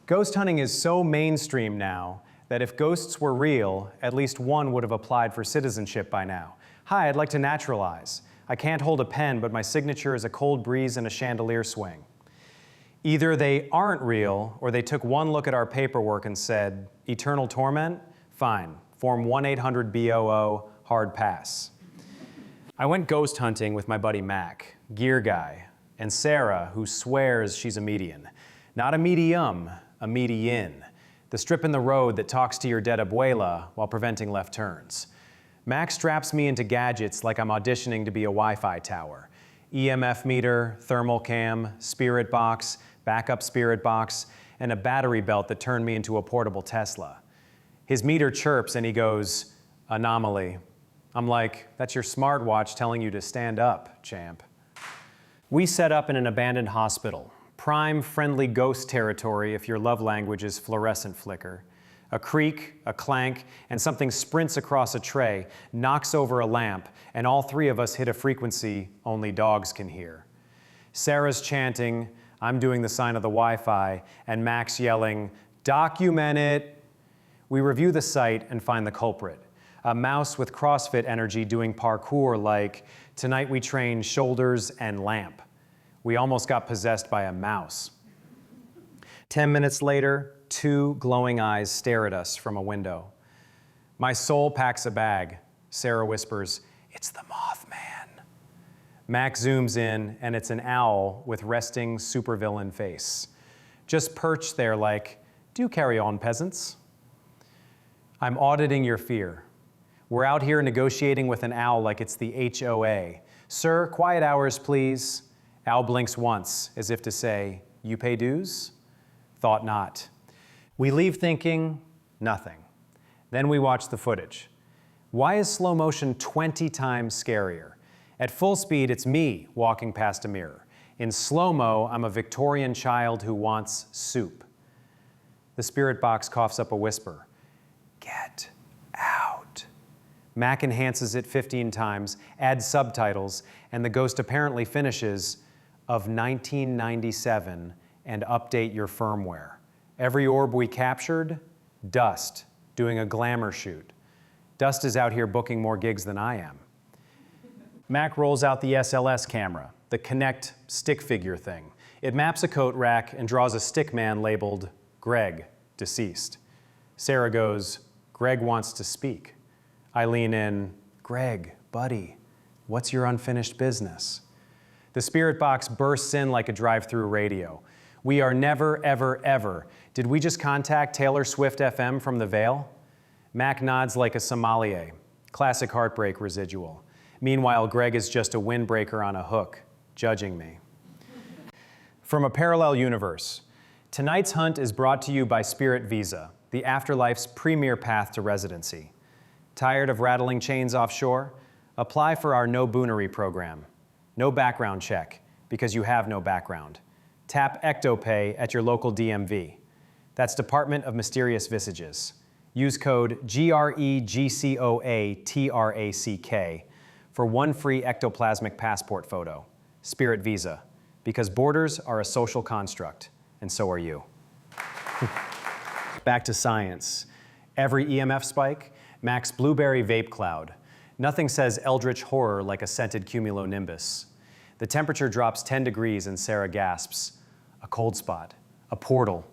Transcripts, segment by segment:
Ghost hunting is so mainstream now that if ghosts were real, at least one would have applied for citizenship by now. Hi, I'd like to naturalize. I can't hold a pen, but my signature is a cold breeze and a chandelier swing. Either they aren't real, or they took one look at our paperwork and said, eternal torment? Fine, form 1-800-BOO, hard pass. I went ghost hunting with my buddy Mac, gear guy, and Sarah, who swears she's a median. Not a medium, a median. The strip in the road that talks to your dead abuela while preventing left turns. Mac straps me into gadgets like I'm auditioning to be a Wi-Fi tower. EMF meter, thermal cam, spirit box, backup spirit box, and a battery belt that turned me into a portable Tesla. His meter chirps and he goes, anomaly. I'm like, that's your smartwatch telling you to stand up, champ. We set up in an abandoned hospital. Prime friendly ghost territory if your love language is fluorescent flicker. A creak, a clank, and something sprints across a tray, knocks over a lamp, and all three of us hit a frequency only dogs can hear. Sarah's chanting, I'm doing the sign of the Wi-Fi, and Max yelling, document it. We review the site and find the culprit. A mouse with CrossFit energy doing parkour like, tonight we train shoulders and lamp. We almost got possessed by a mouse. 10 minutes later, two glowing eyes stare at us from a window. My soul packs a bag. Sarah whispers, it's the Mothman. Mac zooms in, and it's an owl with resting supervillain face. Just perched there like, do carry on, peasants. I'm auditing your fear. We're out here negotiating with an owl like it's the HOA. Sir, quiet hours, please. Owl blinks once, as if to say, you pay dues? Thought not. We leave thinking, nothing. Then we watch the footage. Why is slow motion 20 times scarier? At full speed, it's me walking past a mirror. In slow-mo, I'm a Victorian child who wants soup. The spirit box coughs up a whisper. Get out. Mac enhances it 15 times, adds subtitles, and the ghost apparently finishes, of 1997, and update your firmware. Every orb we captured, Dust, doing a glamour shoot. Dust is out here booking more gigs than I am. Mac rolls out the SLS camera, the Kinect stick figure thing. It maps a coat rack and draws a stick man labeled Greg, deceased. Sarah goes, Greg wants to speak. I lean in, Greg, buddy, what's your unfinished business? The spirit box bursts in like a drive-through radio. We are never, ever, ever. Did we just contact Taylor Swift FM from the Vale? Mac nods like a sommelier. Classic heartbreak residual. Meanwhile, Greg is just a windbreaker on a hook, judging me. From a parallel universe, tonight's hunt is brought to you by Spirit Visa, the afterlife's premier path to residency. Tired of rattling chains offshore? Apply for our No Boonery program. No background check, because you have no background. Tap EctoPay at your local DMV. That's Department of Mysterious Visages. Use code GREGCOATRACK for one free ectoplasmic passport photo. Spirit Visa, because borders are a social construct, and so are you. Back to science. Every EMF spike, Mac's blueberry vape cloud. Nothing says eldritch horror like a scented cumulonimbus. The temperature drops 10 degrees and Sarah gasps. A cold spot, a portal.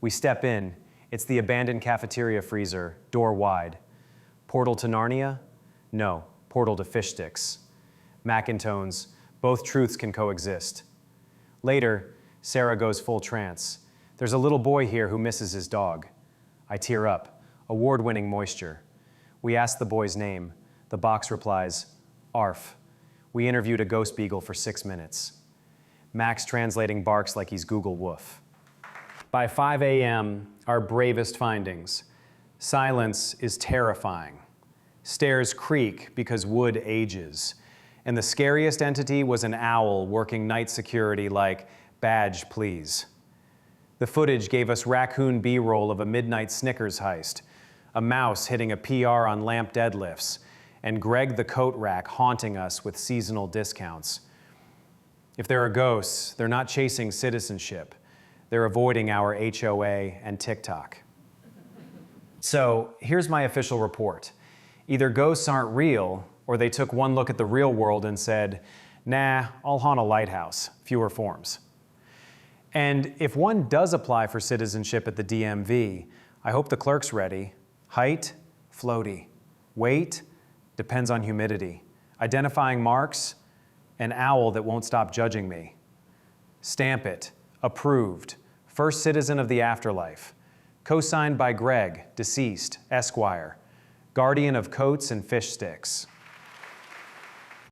We step in. It's the abandoned cafeteria freezer, door wide. Portal to Narnia? No, portal to fish sticks. Mac intones, both truths can coexist. Later, Sarah goes full trance. There's a little boy here who misses his dog. I tear up, award-winning moisture. We ask the boy's name. The box replies, Arf. We interviewed a ghost beagle for 6 minutes. Max translating barks like he's Google Woof. By 5 a.m., our bravest findings. Silence is terrifying. Stairs creak because wood ages. And the scariest entity was an owl working night security like, badge please. The footage gave us raccoon B-roll of a midnight Snickers heist, a mouse hitting a PR on lamp deadlifts, and Greg the coat rack haunting us with seasonal discounts. If there are ghosts, they're not chasing citizenship. They're avoiding our HOA and TikTok. So here's my official report. Either ghosts aren't real, or they took one look at the real world and said, nah, I'll haunt a lighthouse, fewer forms. And if one does apply for citizenship at the DMV, I hope the clerk's ready. Height, floaty. Weight, depends on humidity. Identifying marks, an owl that won't stop judging me. Stamp it, approved, first citizen of the afterlife. Co-signed by Greg, deceased, Esquire, guardian of coats and fish sticks.